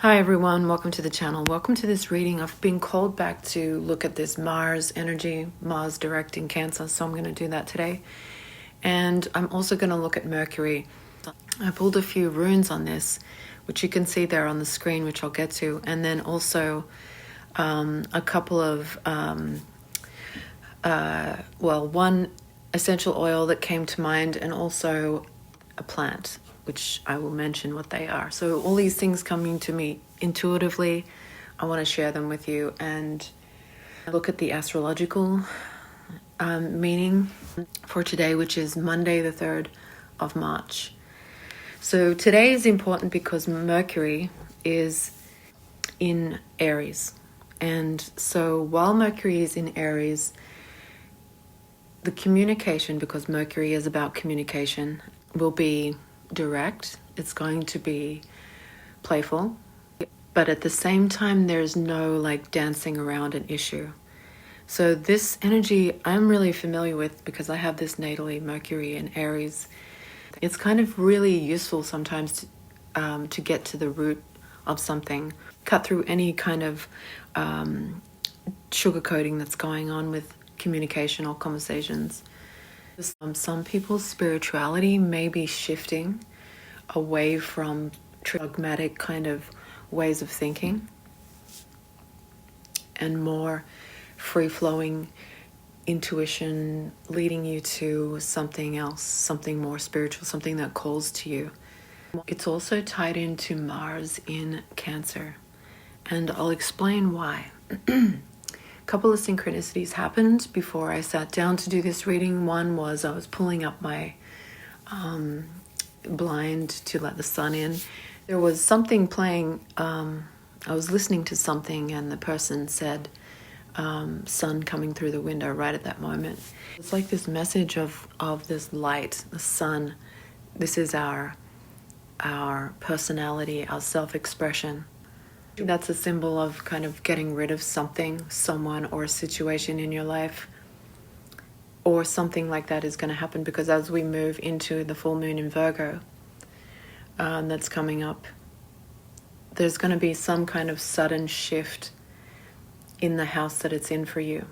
Hi everyone, welcome to the channel. Welcome to this reading. I've been called back to look at this Mars energy, Mars direct in Cancer, so I'm going to do that today. And I'm also going to look at Mercury. I pulled a few runes on this, which you can see there on the screen, which I'll get to. And then also a couple of, one essential oil that came to mind, and also a plant, which I will mention what they are. So all these things coming to me intuitively, I want to share them with you and look at the astrological meaning for today, which is Monday the 3rd of March. So today is important because Mercury is in Aries. And so while Mercury is in Aries, the communication, because Mercury is about communication, will be direct. It's going to be playful, but at the same time there's no like dancing around an issue. So this energy I'm really familiar with because I have this natally Mercury in Aries. It's kind of really useful sometimes to get to the root of something, cut through any kind of sugarcoating that's going on with communication or conversations. Some people's spirituality may be shifting away from dogmatic kind of ways of thinking and more free-flowing intuition leading you to something else, something more spiritual, something that calls to you. It's also tied into Mars in Cancer, and I'll explain why. A couple of synchronicities happened before I sat down to do this reading. One was I was pulling up my blind to let the sun in. There was something playing. I was listening to something and the person said sun coming through the window right at that moment. It's like this message of this light, the sun. This is our personality, our self-expression. That's a symbol of kind of getting rid of something, someone, or a situation in your life, or something like that is going to happen because as we move into the full moon in Virgo that's coming up, there's going to be some kind of sudden shift in the house that it's in for you.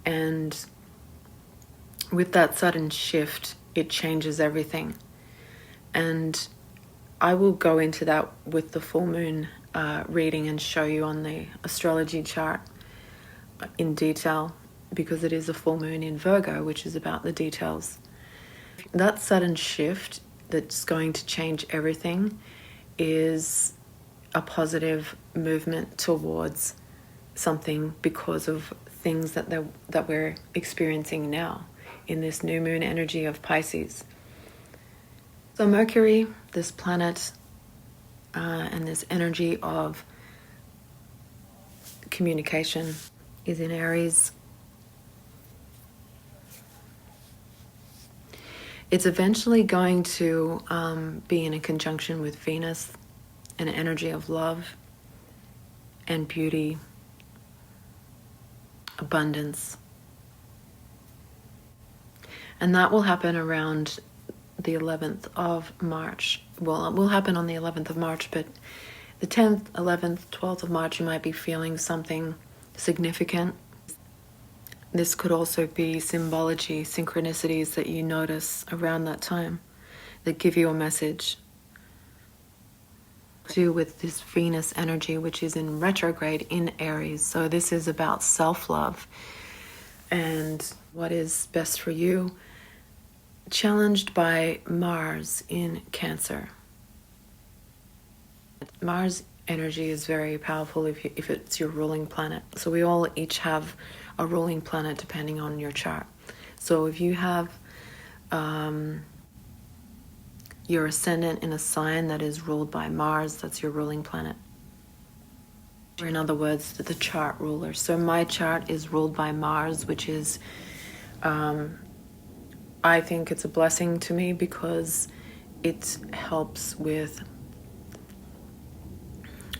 And with that sudden shift, it changes everything. And I will go into that with the full moon reading and show you on the astrology chart in detail, because it is a full moon in Virgo, which is about the details. That sudden shift that's going to change everything is a positive movement towards something because of things that we're experiencing now in this new moon energy of Pisces. So Mercury, this planet, and this energy of communication is in Aries. It's eventually going to be in a conjunction with Venus, an energy of love and beauty, abundance. And that will happen around the 11th of March. Well, it will happen on the 11th of March, but the 10th, 11th, 12th of March, you might be feeling something significant. This could also be symbology, synchronicities that you notice around that time that give you a message. To do with this Venus energy, which is in retrograde in Aries. So this is about self-love and what is best for you, challenged by Mars in Cancer. Mars energy is very powerful if it's your ruling planet. So we all each have a ruling planet depending on your chart. So if you have your ascendant in a sign that is ruled by Mars, that's your ruling planet. Or in other words, the chart ruler. So my chart is ruled by Mars, which is, I think it's a blessing to me because it helps with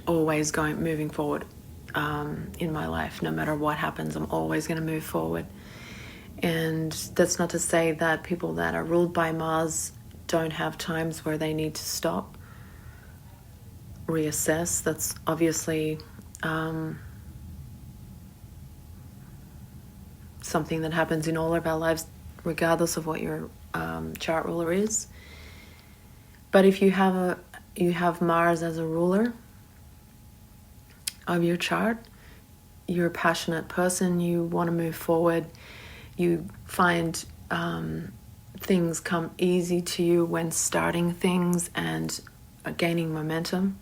always moving forward in my life. No matter what happens, I'm always going to move forward. And that's not to say that people that are ruled by Mars don't have times where they need to stop. reassess. That's obviously something that happens in all of our lives, regardless of what your chart ruler is. But if you have Mars as a ruler of your chart, you're a passionate person, you want to move forward, you find things come easy to you when starting things and gaining momentum.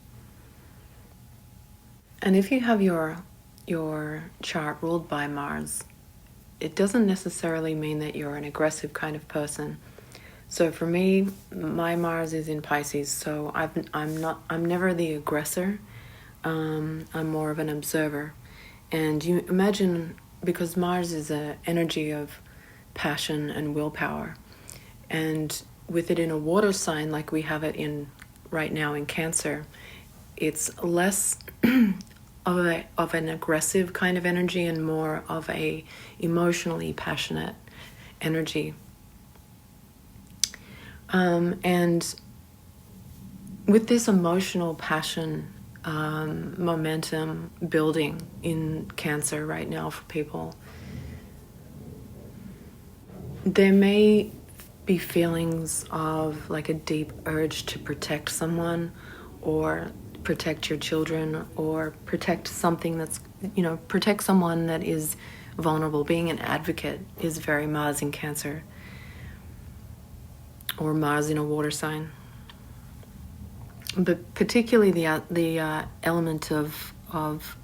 And if you have your chart ruled by Mars, it doesn't necessarily mean that you're an aggressive kind of person. So for me, my Mars is in Pisces, so I'm never the aggressor. I'm more of an observer. And you imagine, because Mars is an energy of passion and willpower, and with it in a water sign like we have it in right now in Cancer, it's less of an aggressive kind of energy and more of a emotionally passionate energy. And with this emotional passion, momentum building in Cancer right now for people, there may be feelings of like a deep urge to protect someone, or protect your children, or protect something that's, protect someone that is vulnerable. Being an advocate is very Mars in Cancer, or Mars in a water sign. But particularly the element of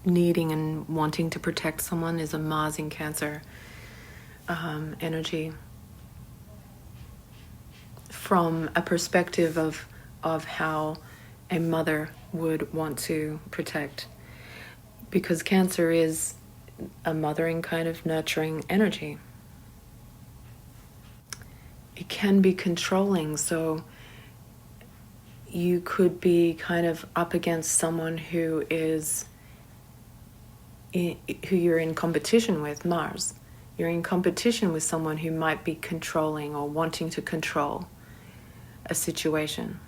needing and wanting to protect someone is a Mars in Cancer energy, from a perspective of how a mother would want to protect, because Cancer is a mothering kind of nurturing energy. It can be controlling, so you could be kind of up against someone who you're in competition with. Mars, you're in competition with someone who might be controlling or wanting to control a situation.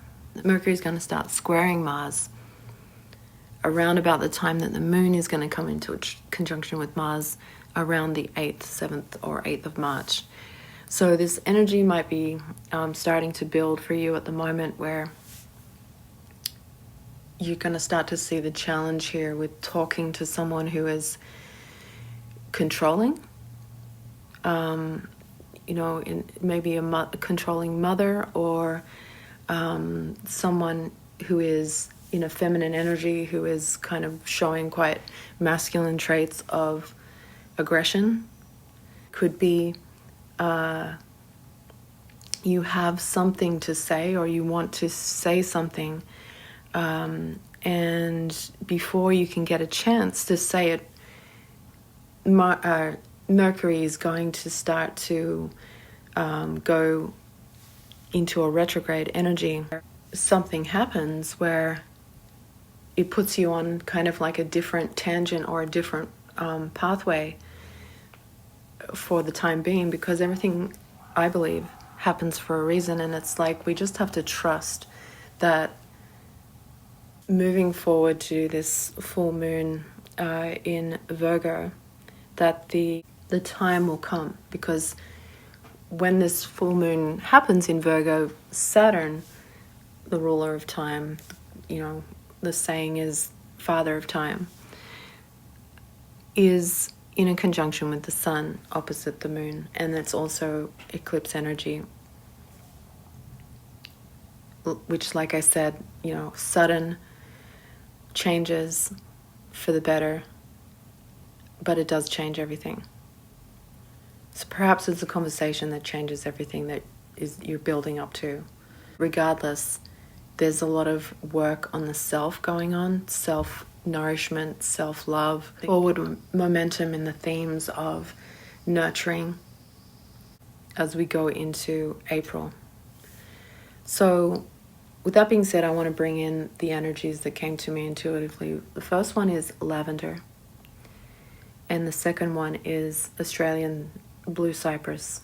Mercury is going to start squaring Mars around about the time that the moon is going to come into a conjunction with Mars, around the 8th, 7th or 8th of March. So this energy might be starting to build for you at the moment, where you're going to start to see the challenge here with talking to someone who is controlling, maybe a controlling mother, or someone who is in a feminine energy, who is kind of showing quite masculine traits of aggression. Could be you have something to say, or you want to say something, and before you can get a chance to say it, Mercury is going to start to go into a retrograde energy. Something happens where it puts you on kind of like a different tangent or a different pathway for the time being, because everything, I believe, happens for a reason. And it's like we just have to trust that moving forward to this full moon in Virgo, that the time will come, because when this full moon happens in Virgo, Saturn, the ruler of time, the saying is father of time, is in a conjunction with the sun opposite the moon, and that's also eclipse energy, which, like I said, sudden changes for the better, but it does change everything. So perhaps it's a conversation that changes everything that you're building up to. Regardless, there's a lot of work on the self going on, self-nourishment, self-love, forward momentum in the themes of nurturing as we go into April. So with that being said, I want to bring in the energies that came to me intuitively. The first one is lavender, and the second one is Australian blue cypress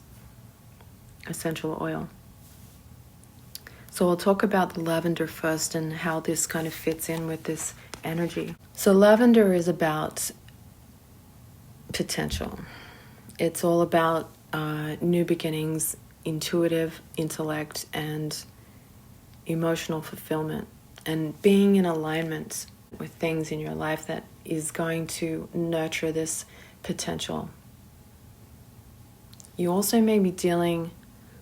essential oil. So I'll talk about the lavender first and how this kind of fits in with this energy. So lavender is about potential. It's all about new beginnings, intuitive intellect, and emotional fulfillment, and being in alignment with things in your life that is going to nurture this potential. You also may be dealing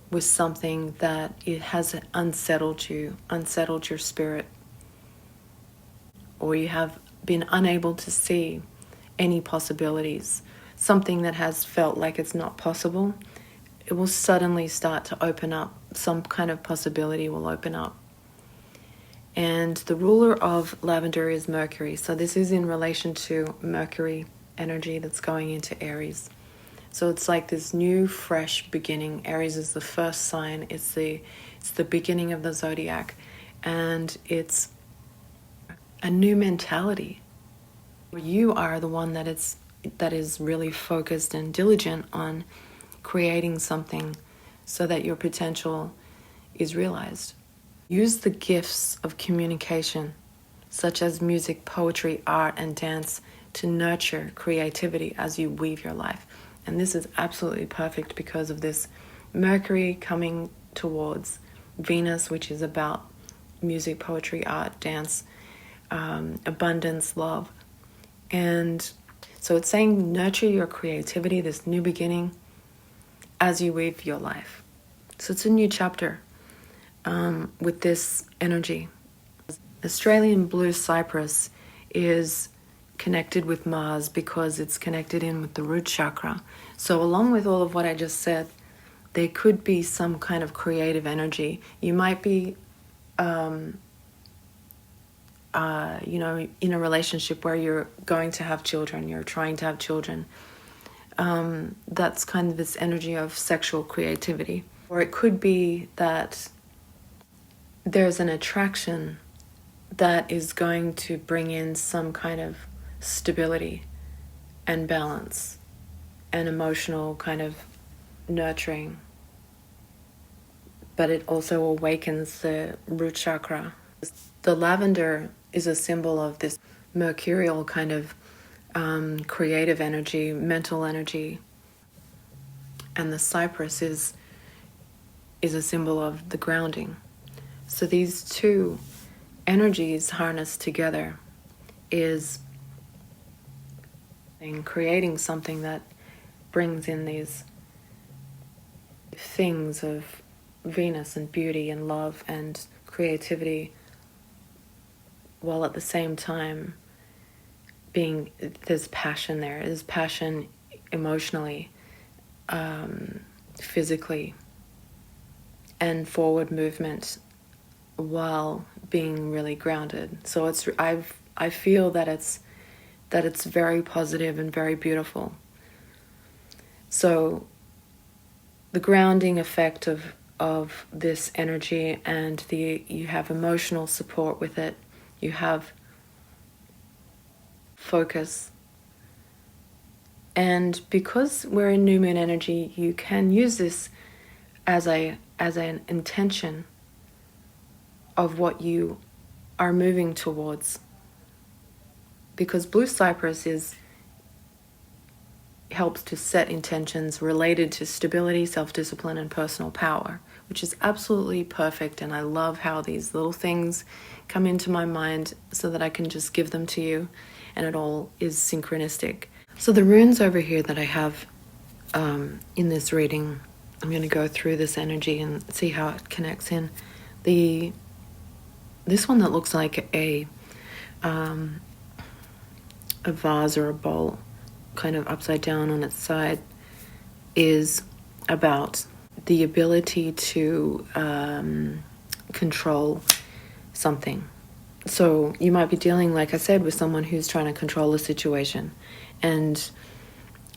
with something that it has unsettled you, unsettled your spirit, or you have been unable to see any possibilities. Something that has felt like it's not possible, it will suddenly start to open up. Some kind of possibility will open up. And the ruler of lavender is Mercury. So this is in relation to Mercury energy that's going into Aries. So it's like this new, fresh beginning. Aries is the first sign. It's the beginning of the zodiac. And it's a new mentality. You are the one that is really focused and diligent on creating something so that your potential is realized. Use the gifts of communication, such as music, poetry, art, and dance, to nurture creativity as you weave your life. And this is absolutely perfect because of this Mercury coming towards Venus, which is about music, poetry, art, dance, abundance, love. And so it's saying nurture your creativity, this new beginning, as you weave your life. So it's a new chapter with this energy. Australian blue cypress is connected with Mars because it's connected in with the root chakra. So along with all of what I just said, there could be some kind of creative energy. You might be in a relationship where you're going to have children, you're trying to have children. That's kind of this energy of sexual creativity. Or it could be that there's an attraction that is going to bring in some kind of stability and balance and emotional kind of nurturing. But it also awakens the root chakra. The lavender is a symbol of this mercurial kind of creative energy, mental energy. And the cypress is a symbol of the grounding. So these two energies harnessed together is in creating something that brings in these things of Venus and beauty and love and creativity, while at the same time there's passion there. There's passion emotionally, physically, and forward movement while being really grounded. So I feel that it's very positive and very beautiful. So the grounding effect of this energy, and you have emotional support with it. You have focus. And because we're in new moon energy, you can use this as an intention of what you are moving towards. Because blue cypress helps to set intentions related to stability, self-discipline, and personal power, which is absolutely perfect. And I love how these little things come into my mind so that I can just give them to you, and it all is synchronistic. So the runes over here that I have in this reading, I'm going to go through this energy and see how it connects in. This one that looks like a vase or a bowl, kind of upside down on its side, is about the ability to control something. So you might be dealing, like I said, with someone who's trying to control a situation, and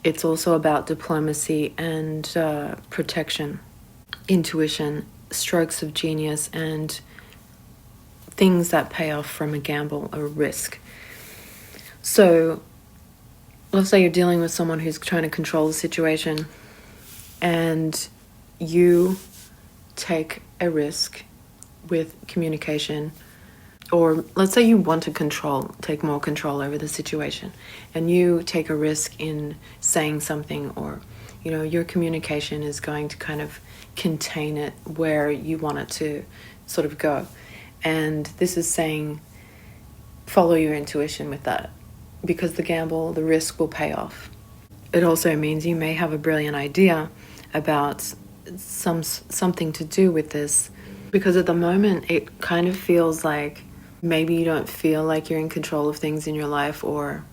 it's also about diplomacy and protection, intuition, strokes of genius, and things that pay off from a gamble, a risk. So let's say you're dealing with someone who's trying to control the situation, and you take a risk with communication, or let's say you want to take more control over the situation, and you take a risk in saying something, or your communication is going to kind of contain it where you want it to sort of go. And this is saying follow your intuition with that, because the risk will pay off. It also means you may have a brilliant idea about something to do with this, because at the moment it kind of feels like maybe you don't feel like you're in control of things in your life, or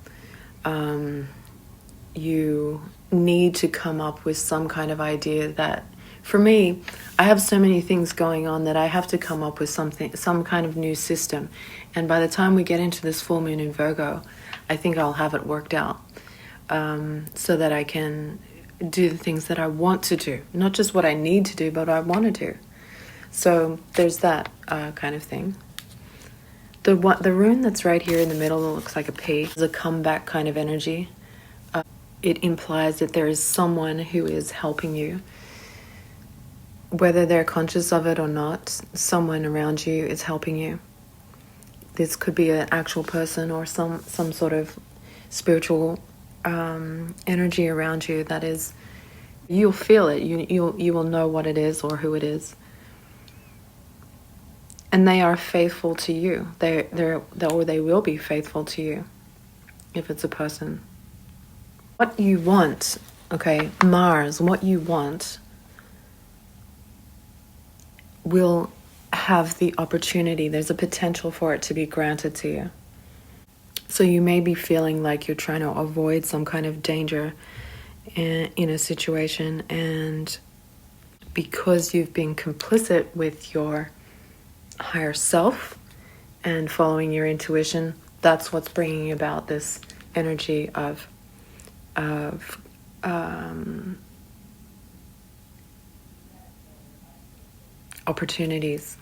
you need to come up with some kind of idea. That, for me, I have so many things going on that I have to come up with some kind of new system. And by the time we get into this full moon in Virgo, I think I'll have it worked out, so that I can do the things that I want to do, not just what I need to do, but what I want to do. So there's that kind of thing. The rune that's right here in the middle that looks like a P is a comeback kind of energy. It implies that there is someone who is helping you, whether they're conscious of it or not. Someone around you is helping you. This could be an actual person, or some sort of spiritual energy around you that is, you'll feel it. You will know what it is or who it is. And they are faithful to you. They will be faithful to you if it's a person. What you want, okay, Mars, what you want will have the opportunity. There's a potential for it to be granted to you. So you may be feeling like you're trying to avoid some kind of danger in a situation, and because you've been complicit with your higher self and following your intuition, that's what's bringing about this energy of opportunities.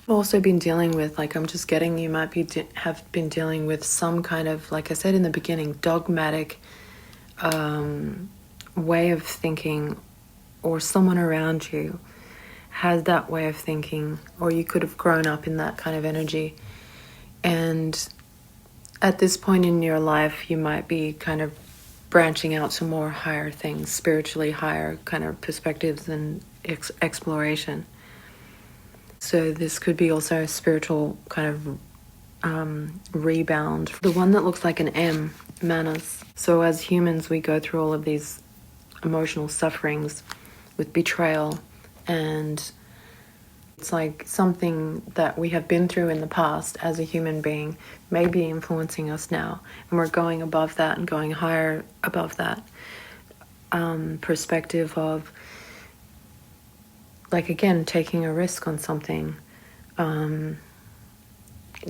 I've also been dealing with, I'm just getting, you might have been dealing with some kind of, like I said in the beginning, dogmatic way of thinking, or someone around you has that way of thinking, or you could have grown up in that kind of energy. And at this point in your life, you might be kind of branching out to more higher things, spiritually higher kind of perspectives and exploration. So this could be also a spiritual kind of rebound. The one that looks like an M, Manus. So as humans, we go through all of these emotional sufferings with betrayal, and it's like something that we have been through in the past as a human being may be influencing us now, and we're going above that and going higher above that perspective of, like, again, taking a risk on something,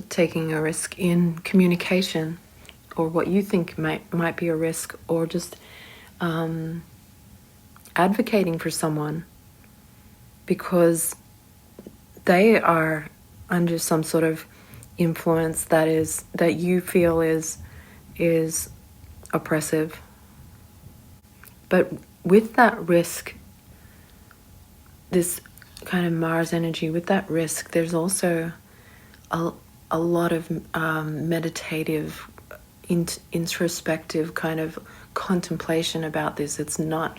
taking a risk in communication, or what you think might be a risk, or just advocating for someone because they are under some sort of influence that you feel is oppressive. But with that risk, this kind of Mars energy, with that risk, there's also a lot of meditative, introspective kind of contemplation about this. It's not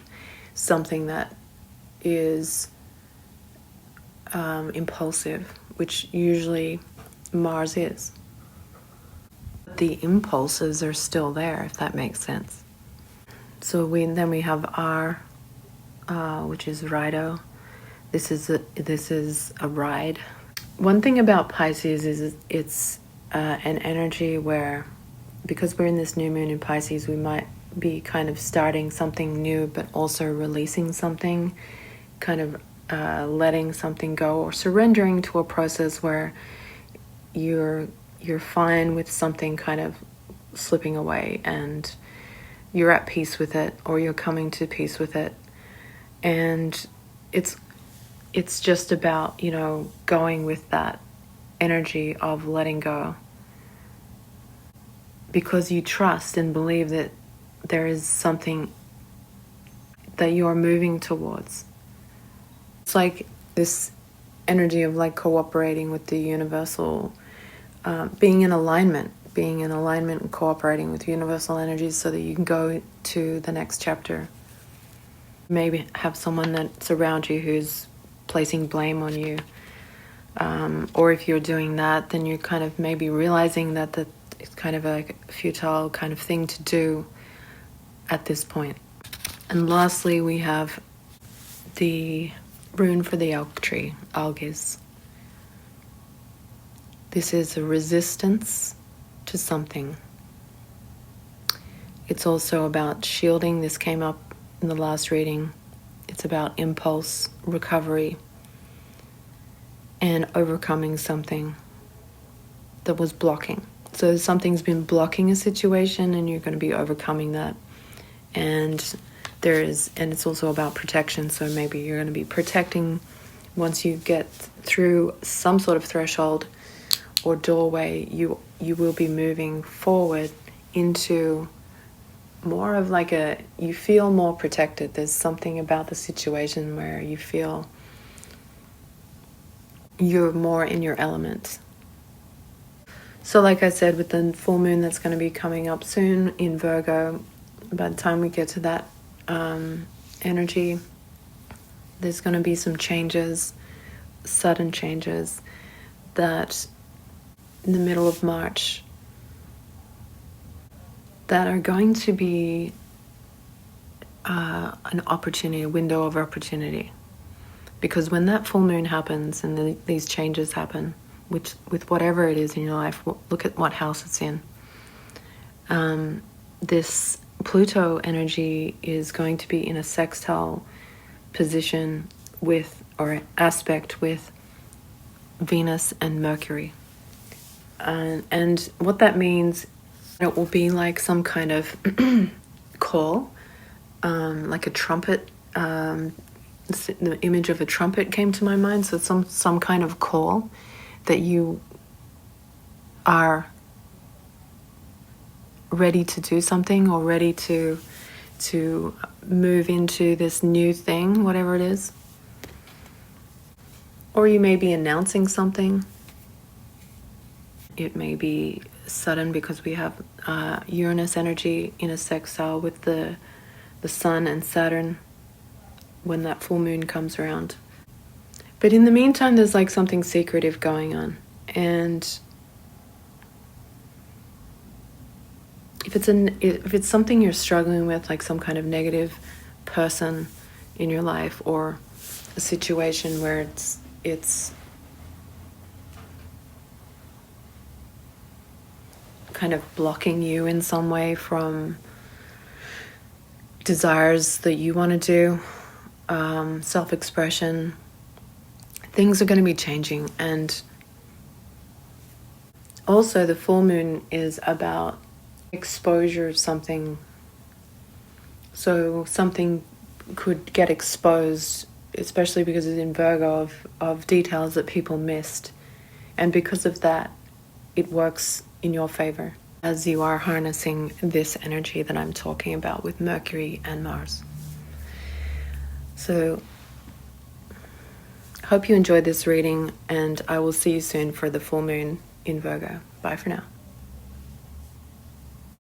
something that is impulsive, which usually Mars is. The impulses are still there, if that makes sense. So then we have R, which is Rido. This is a ride. One thing about Pisces is it's an energy where, because we're in this new moon in Pisces, we might be kind of starting something new, but also releasing something, kind of letting something go, or surrendering to a process where you're fine with something kind of slipping away, and you're at peace with it, or you're coming to peace with it. And it's just about, going with that energy of letting go, because you trust and believe that there is something that you're moving towards. It's like this energy of like cooperating with the universal, being in alignment and cooperating with universal energies so that you can go to the next chapter. Maybe have someone that's around you who's placing blame on you. Or if you're doing that, then you're kind of maybe realizing that it's kind of a futile kind of thing to do at this point. And lastly, we have the rune for the elk tree, Algis. This is a resistance to something. It's also about shielding. This came up in the last reading. It's about impulse, recovery, and overcoming something that was blocking. So something's been blocking a situation and you're going to be overcoming that. And it's also about protection. So maybe you're going to be protecting once you get through some sort of threshold or doorway, you will be moving forward into more of like you feel more protected. There's something about the situation where you feel you're more in your element. So like I said, with the full moon that's going to be coming up soon in Virgo, by the time we get to that energy, there's going to be some changes, sudden changes, that in the middle of March that are going to be an opportunity, a window of opportunity. Because when that full moon happens and these changes happen, with whatever it is in your life, look at what house it's in. This Pluto energy is going to be in a sextile position or aspect with Venus and Mercury. And what that means, it will be like some kind of call, like a trumpet. The image of a trumpet came to my mind. So some kind of call that you are ready to do something or ready to move into this new thing, whatever it is. Or you may be announcing something. It may be sudden because we have Uranus energy in a sextile with the Sun and Saturn when that full moon comes around. But in the meantime, there's like something secretive going on. And if it's something you're struggling with, like some kind of negative person in your life or a situation where it's kind of blocking you in some way from desires that you want to do, self-expression, things are going to be changing. And also the full moon is about exposure of something. So something could get exposed, especially because it's in Virgo, of details that people missed. And because of that, it works in your favor as you are harnessing this energy that I'm talking about with Mercury and Mars. So hope you enjoyed this reading, and I will see you soon for the full moon in Virgo. Bye for now.